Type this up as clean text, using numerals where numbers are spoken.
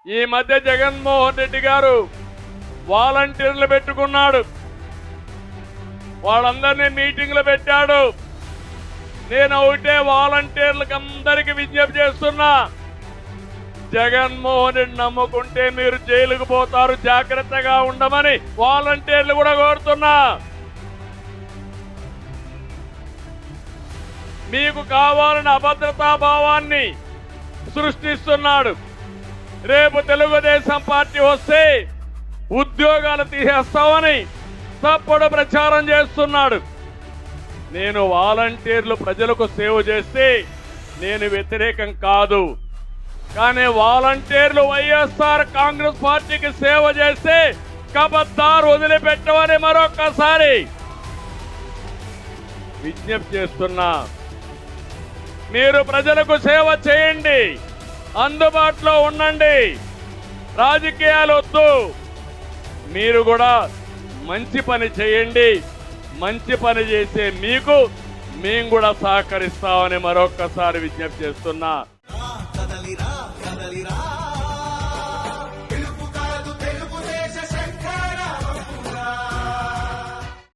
ఈ మధ్య జగన్మోహన్ రెడ్డి గారు వాలంటీర్లు పెట్టుకున్నాడు. వాళ్ళందరినీ మీటింగ్లు పెట్టాడు. నేను ఒకటే వాలంటీర్లకు అందరికీ విజ్ఞప్తి చేస్తున్నా, జగన్మోహన్ రెడ్డి నమ్ముకుంటే మీరు జైలుకు పోతారు, జాగ్రత్తగా ఉండమని వాలంటీర్లు కూడా కోరుతున్నా. మీకు కావాలని అభద్రతా భావాన్ని సృష్టిస్తున్నాడు. రేపు తెలుగుదేశం పార్టీ వస్తే ఉద్యోగాలు తీసేస్తామని తప్పుడు ప్రచారం చేస్తున్నాడు. నేను వాలంటీర్లు ప్రజలకు సేవ చేస్తే నేను వ్యతిరేకం కాదు, కానీ వాలంటీర్లు వైఎస్ఆర్ కాంగ్రెస్ పార్టీకి సేవ చేస్తే కబద్దారు వదిలిపెట్టమని మరొక్కసారి విజ్ఞప్తి చేస్తున్నా. మీరు ప్రజలకు సేవ చేయండి, అందుబాటులో ఉండండి, రాజకీయాలు వద్దు. మీరు కూడా మంచి పని చేయండి. మంచి పని చేసే మీకు మేము కూడా సహకరిస్తామని మరొక్కసారి విజ్ఞప్తి చేస్తున్నా.